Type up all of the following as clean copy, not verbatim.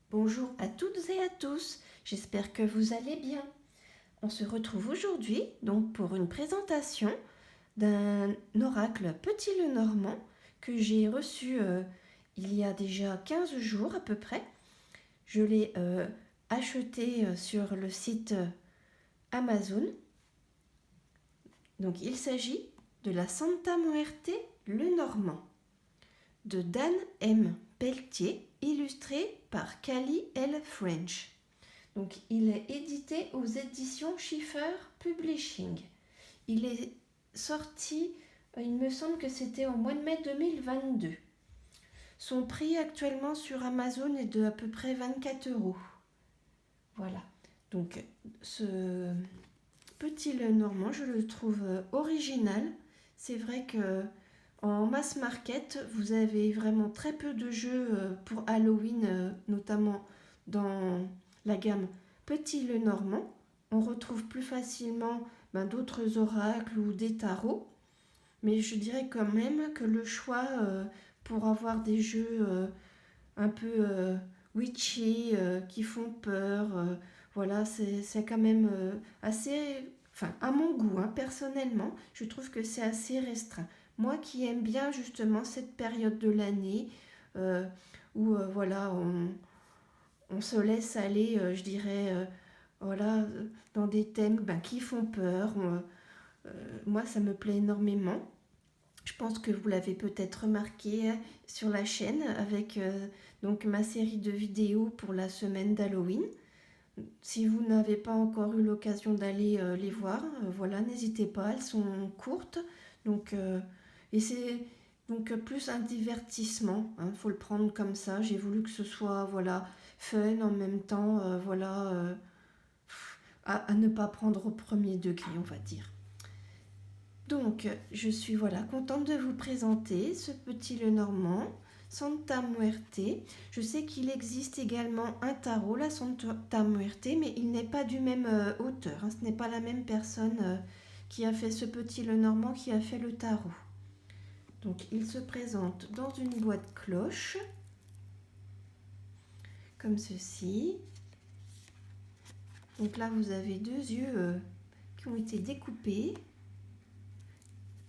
Bonjour à toutes et à tous, j'espère que vous allez bien. On se retrouve aujourd'hui donc pour une présentation d'un oracle Petit le Normand que j'ai reçu il y a déjà 15 jours à peu près. Je l'ai acheté sur le site Amazon. Donc il s'agit de la Santa Muerte le Normand de Dan M. Pelletier, illustré par Cali L. French. Donc, il est édité aux éditions Schiffer Publishing. Il est sorti, il me semble que c'était au mois de mai 2022. Son prix actuellement sur Amazon est de à peu près 24 €. Voilà. Donc, ce petit le Normand, je le trouve original. C'est vrai que en mass market, vous avez vraiment très peu de jeux pour Halloween, notamment dans la gamme Petit le Normand. On retrouve plus facilement d'autres oracles ou des tarots, mais je dirais quand même que le choix pour avoir des jeux un peu witchy, qui font peur, voilà, c'est quand même assez, enfin à mon goût, personnellement, je trouve que c'est assez restreint. Moi qui aime bien justement cette période de l'année euh, où voilà, on se laisse aller, je dirais, voilà, dans des thèmes qui font peur. Moi, ça me plaît énormément. Je pense que vous l'avez peut-être remarqué sur la chaîne avec donc ma série de vidéos pour la semaine d'Halloween. Si vous n'avez pas encore eu l'occasion d'aller les voir, voilà, n'hésitez pas, elles sont courtes. Donc, et c'est donc plus un divertissement, faut le prendre comme ça. J'ai voulu que ce soit voilà, fun en même temps, voilà, à ne pas prendre au premier degré, on va dire. Donc, je suis voilà contente de vous présenter ce petit Lenormand, Santa Muerte. Je sais qu'il existe également un tarot, la Santa Muerte, mais il n'est pas du même auteur. Ce n'est pas la même personne qui a fait ce petit Lenormand qui a fait le tarot. Donc, il se présente dans une boîte cloche, comme ceci. Donc là, vous avez deux yeux qui ont été découpés.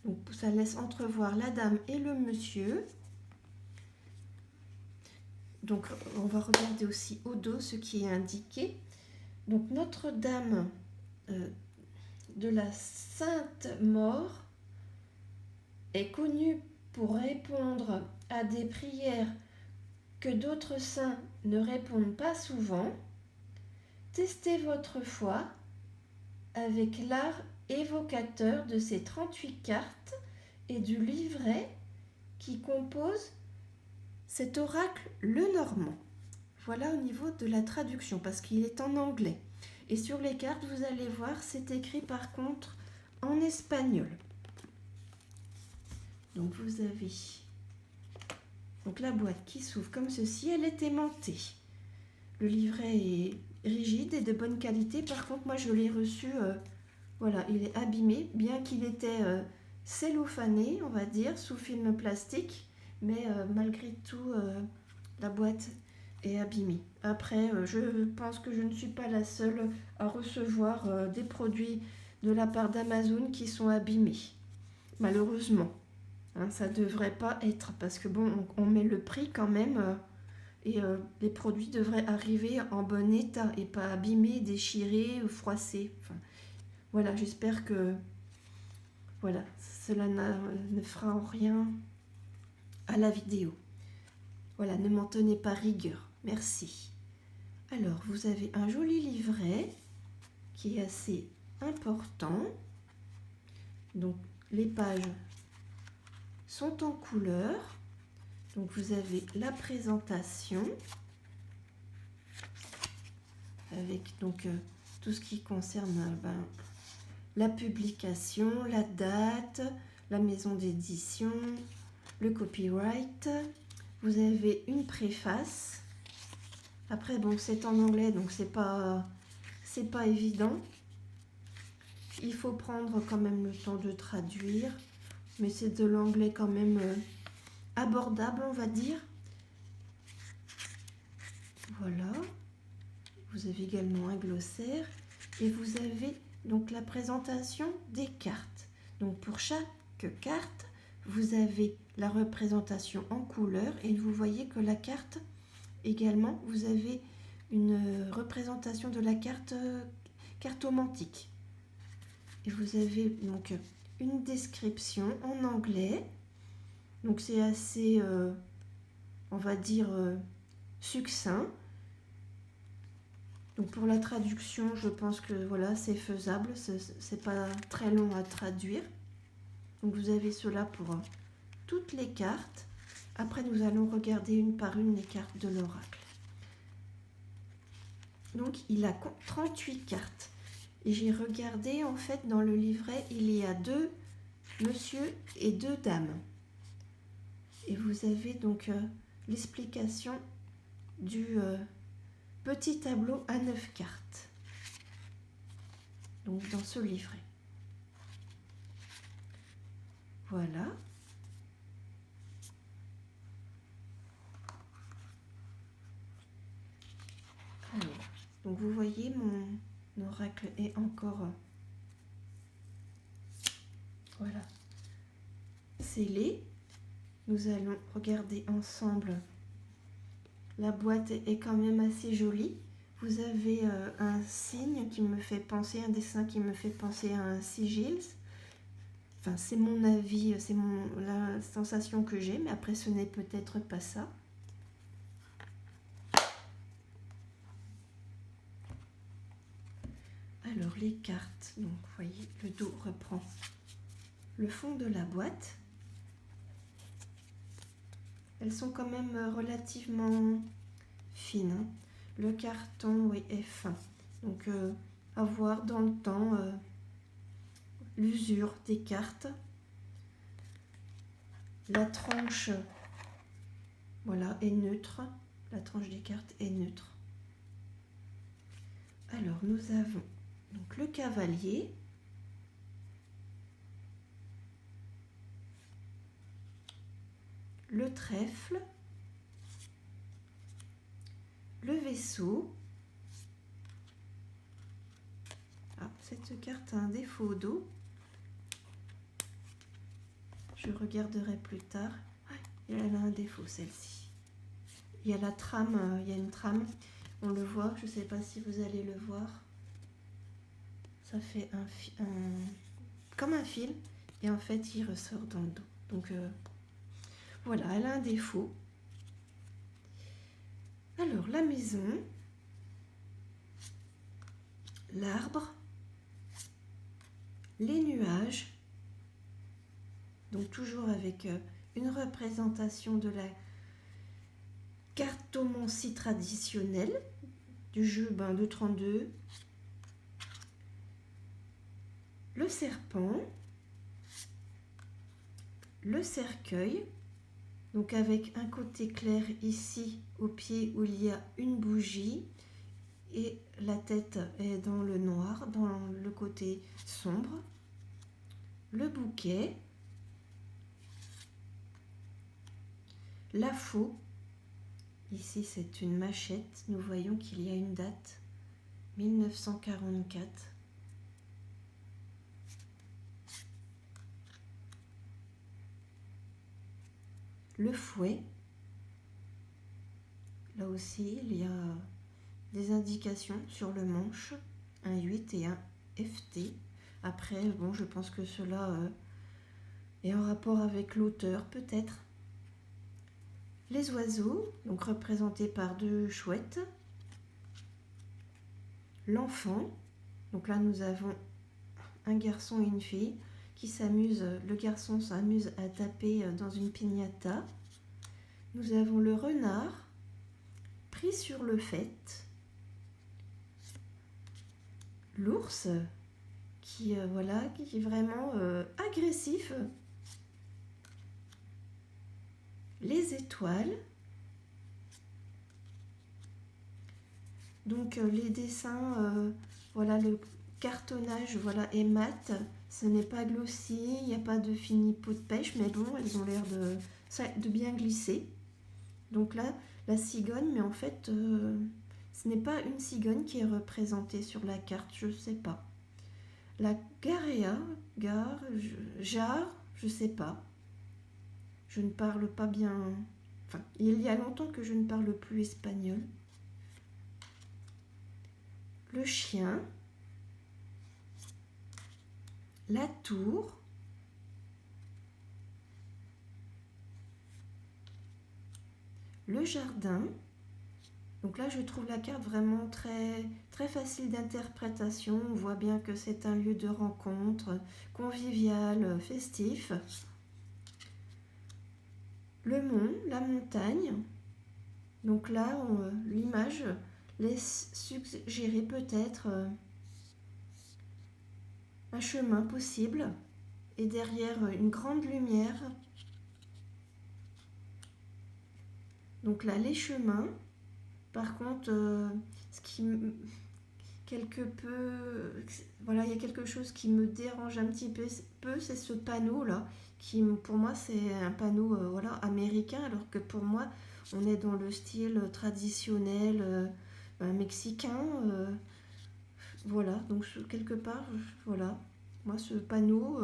Donc ça laisse entrevoir la dame et le monsieur. Donc on va regarder aussi au dos ce qui est indiqué. Donc Notre-Dame de la Sainte Mort est connue pour répondre à des prières que d'autres saints ne répondent pas souvent. Testez votre foi avec l'art évocateur de ces 38 cartes et du livret qui compose cet oracle Lenormand. Voilà au niveau de la traduction parce qu'il est en anglais. Et sur les cartes, vous allez voir, c'est écrit par contre en espagnol. Donc vous avez donc la boîte qui s'ouvre comme ceci, elle est aimantée. Le livret est rigide et de bonne qualité. Par contre, moi je l'ai reçu, voilà, il est abîmé, bien qu'il était cellophané, on va dire, sous film plastique. Mais malgré tout, la boîte est abîmée. Après, je pense que je ne suis pas la seule à recevoir des produits de la part d'Amazon qui sont abîmés. Malheureusement. Ça ne devrait pas être parce que bon, on met le prix quand même et les produits devraient arriver en bon état et pas abîmés, déchirés ou froissés. Enfin, voilà, j'espère que voilà, cela ne fera en rien à la vidéo. Voilà, ne m'en tenez pas rigueur. Merci. Alors, vous avez un joli livret qui est assez important. Donc, les pages sont en couleur. Donc, vous avez la présentation avec donc tout ce qui concerne la publication, la date, la maison d'édition, le copyright. Vous avez une préface. Après, bon, c'est en anglais, donc c'est pas évident. Il faut prendre quand même le temps de traduire, mais c'est de l'anglais quand même abordable, on va dire. Voilà. Vous avez également un glossaire et vous avez donc la présentation des cartes. Donc pour chaque carte, vous avez la représentation en couleur et vous voyez que la carte également, vous avez une représentation de la carte cartomantique. Et vous avez donc une description en anglais. Donc c'est assez, on va dire, succinct. Donc pour la traduction, je pense que voilà, c'est faisable, c'est pas très long à traduire. Donc vous avez cela pour toutes les cartes. Après, nous allons regarder une par une les cartes de l'oracle. Donc il a 38 cartes. Et j'ai regardé, en fait, dans le livret, il y a 2 monsieur et 2 dames. Et vous avez donc l'explication du petit tableau à 9 cartes. Donc dans ce livret. Voilà. Alors, donc vous voyez, mon oracle est encore voilà, scellé. Nous allons regarder ensemble. La boîte est quand même assez jolie. Vous avez un signe qui me fait penser, un dessin qui me fait penser à un sigil. Enfin, c'est mon avis, c'est la sensation que j'ai, mais après ce n'est peut-être pas ça. Alors les cartes, donc vous voyez, le dos reprend le fond de la boîte. Elles sont quand même relativement fines, hein. Le carton, oui, est fin. Donc à voir dans le temps l'usure des cartes. La tranche, voilà, est neutre. La tranche des cartes est neutre. Alors nous avons donc le cavalier. Le trèfle, le vaisseau. Ah, cette carte a un défaut d'eau. Je regarderai plus tard. Ah, elle a un défaut, celle-ci. Il y a la trame, il y a une trame. On le voit, je ne sais pas si vous allez le voir. Ça fait comme un fil. Et en fait, il ressort dans le dos. Donc, voilà, elle a un défaut. Alors, la maison, l'arbre, les nuages, donc toujours avec une représentation de la cartomancie traditionnelle du jeu de 32, le serpent, le cercueil, donc avec un côté clair ici au pied où il y a une bougie et la tête est dans le noir, dans le côté sombre, le bouquet, la faux, ici c'est une machette, nous voyons qu'il y a une date, 1944. Le fouet, là aussi il y a des indications sur le manche, un 8 et un FT. Après, bon, je pense que cela est en rapport avec l'auteur, peut-être. Les oiseaux, donc représentés par 2 chouettes. L'enfant, donc là nous avons un garçon et une fille qui s'amusent. Le garçon s'amuse à taper dans une piñata. Nous avons le renard pris sur le fait. L'ours qui voilà, qui est vraiment agressif. Les étoiles. Donc les dessins, voilà, le cartonnage, voilà, est mat. Ce n'est pas glossy, il n'y a pas de fini peau de pêche, mais bon, elles ont l'air de bien glisser. Donc là, la cigogne, mais en fait, Ce n'est pas une cigogne qui est représentée sur la carte, je ne sais pas. La garea, jarre, je ne sais pas. Je ne parle pas bien... Enfin, il y a longtemps que je ne parle plus espagnol. Le chien. La tour. Le jardin. Donc là, je trouve la carte vraiment très facile d'interprétation. On voit bien que c'est un lieu de rencontre, convivial, festif. Le mont, la montagne. Donc là, l'image laisse suggérer peut-être un chemin possible. Et derrière, une grande lumière. Donc là, les chemins. Par contre, ce qui quelque peu, voilà, il y a quelque chose qui me dérange un petit peu, c'est ce panneau là, qui pour moi c'est un panneau voilà, américain, alors que pour moi on est dans le style traditionnel mexicain, voilà, donc quelque part, voilà, moi ce panneau,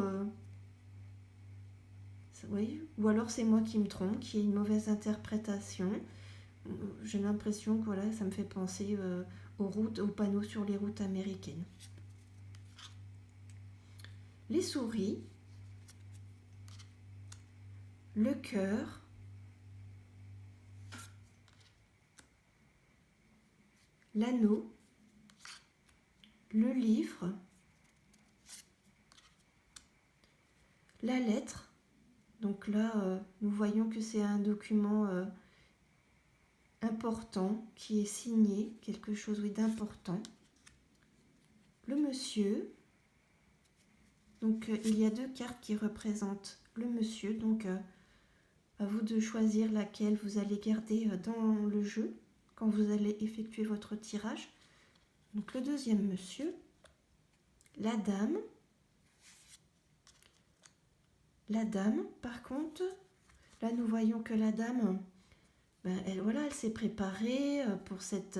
oui, ou alors c'est moi qui me trompe, qui ai une mauvaise interprétation. J'ai l'impression que voilà, ça me fait penser aux panneaux sur les routes américaines. Les souris, le cœur, l'anneau, le livre, la lettre. Donc là, nous voyons que c'est un document important qui est signé, quelque chose oui, d'important. Le monsieur. Donc il y a deux cartes qui représentent le monsieur. Donc à vous de choisir laquelle vous allez garder dans le jeu quand vous allez effectuer votre tirage. Donc le deuxième monsieur, la dame. La dame, par contre, là nous voyons que la dame, elle s'est préparée pour cette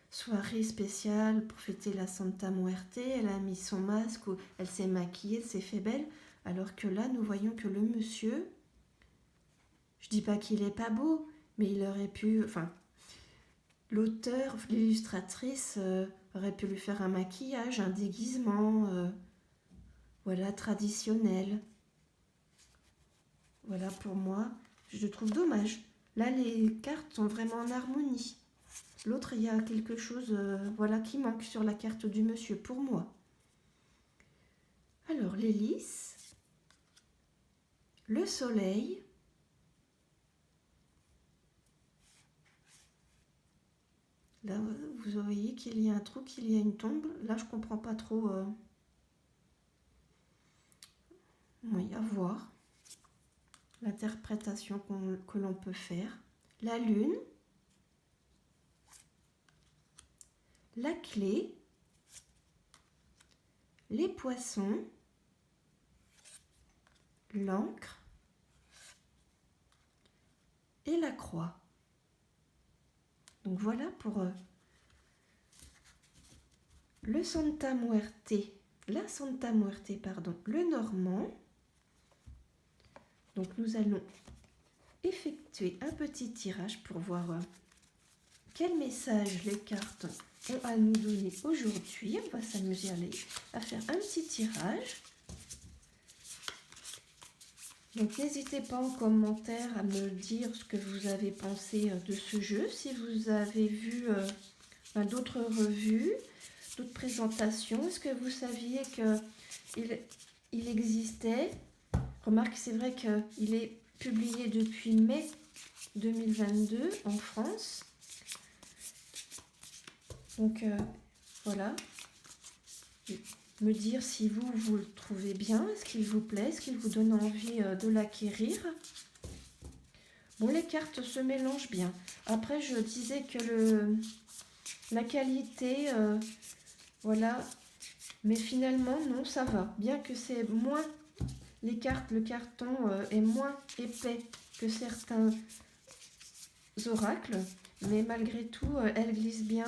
soirée spéciale pour fêter la Santa Muerte. Elle a mis son masque, elle s'est maquillée, elle s'est fait belle. Alors que là, nous voyons que le monsieur, je dis pas qu'il est pas beau, mais il aurait pu, enfin, l'auteur, l'illustratrice aurait pu lui faire un maquillage, un déguisement, voilà, traditionnel. Voilà, pour moi, je trouve dommage. Là, les cartes sont vraiment en harmonie. L'autre, il y a quelque chose voilà, qui manque sur la carte du monsieur, pour moi. Alors, l'hélice, le soleil, là, vous voyez qu'il y a un trou, qu'il y a une tombe. Là, je ne comprends pas trop. Oui, à voir l'interprétation que l'on peut faire. La lune, la clé, les poissons, l'encre et la croix. Donc voilà pour le Santa Muerte, la Santa Muerte, pardon, le normand. Donc nous allons effectuer un petit tirage pour voir quel message les cartes ont à nous donner aujourd'hui. On va s'amuser à faire un petit tirage. Donc n'hésitez pas en commentaire à me dire ce que vous avez pensé de ce jeu. Si vous avez vu d'autres revues, d'autres présentations, est-ce que vous saviez qu'il existait? Remarque, c'est vrai qu'il est publié depuis mai 2022 en France. Donc voilà, me dire si vous le trouvez bien, est-ce qu'il vous plaît, est-ce qu'il vous donne envie de l'acquérir. Bon, les cartes se mélangent bien. Après, je disais que la qualité, voilà, mais finalement, non, ça va. Bien que c'est moins, le carton est moins épais que certains oracles, mais malgré tout, elle glisse bien.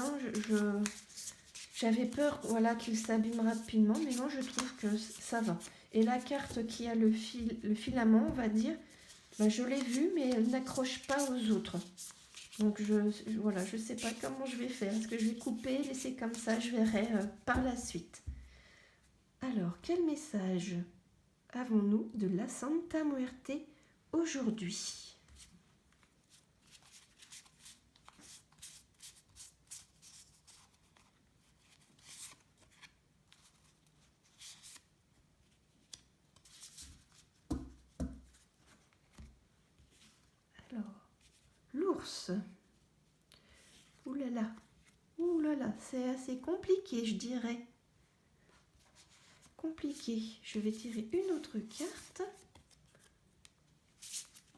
J'avais peur, voilà, qu'il s'abîme rapidement, mais non, je trouve que ça va. Et la carte qui a le filament, on va dire, ben, je l'ai vue, mais elle n'accroche pas aux autres. Donc voilà, je sais pas comment je vais faire. Est-ce que je vais couper, laisser comme ça? Je verrai par la suite. Alors, quel message avons-nous de la Santa Muerte aujourd'hui? Alors, l'ours. Ouh là là, c'est assez compliqué, je dirais. Compliqué. Je vais tirer une autre carte.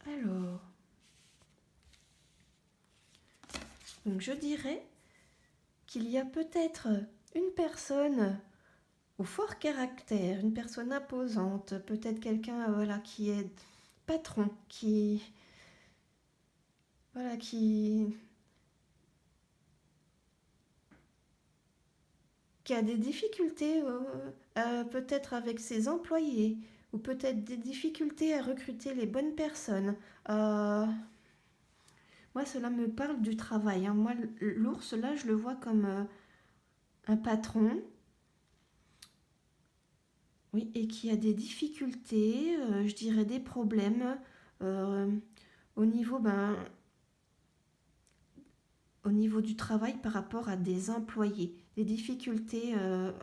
Alors, donc je dirais qu'il y a peut-être une personne au fort caractère, une personne imposante, peut-être quelqu'un voilà, qui est patron, qui a des difficultés peut-être avec ses employés, ou peut-être des difficultés à recruter les bonnes personnes. Moi, cela me parle du travail. Hein. Moi, l'ours, là, je le vois comme un patron, oui, et qui a des difficultés, je dirais des problèmes au niveau, au niveau du travail par rapport à des employés, des difficultés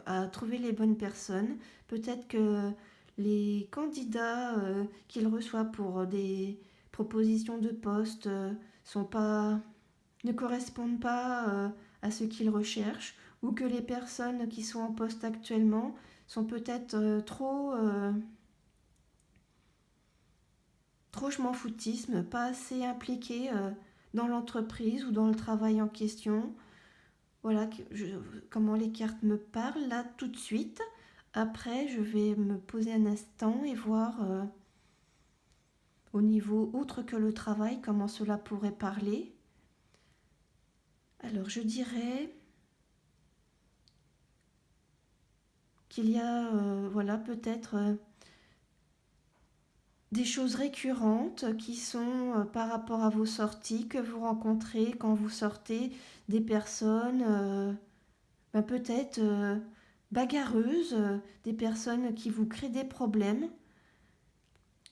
à trouver les bonnes personnes. Peut-être que les candidats qu'il reçoit pour des propositions de poste ne correspondent pas à ce qu'il recherche, ou que les personnes qui sont en poste actuellement sont peut-être trop je m'en foutisme, pas assez impliquées dans l'entreprise ou dans le travail en question. Voilà comment les cartes me parlent là tout de suite. Après, je vais me poser un instant et voir au niveau autre que le travail comment cela pourrait parler. Alors, je dirais qu'il y a voilà, peut-être des choses récurrentes qui sont par rapport à vos sorties, que vous rencontrez quand vous sortez, des personnes peut-être bagarreuses, des personnes qui vous créent des problèmes,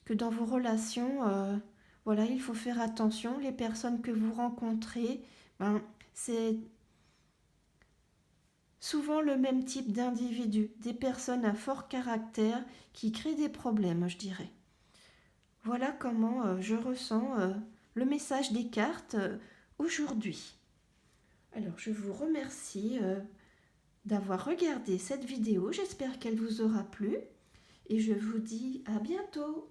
que dans vos relations, voilà, il faut faire attention. Les personnes que vous rencontrez, c'est souvent le même type d'individu, des personnes à fort caractère qui créent des problèmes, je dirais. Voilà comment je ressens le message des cartes aujourd'hui. Alors, je vous remercie d'avoir regardé cette vidéo. J'espère qu'elle vous aura plu et je vous dis à bientôt.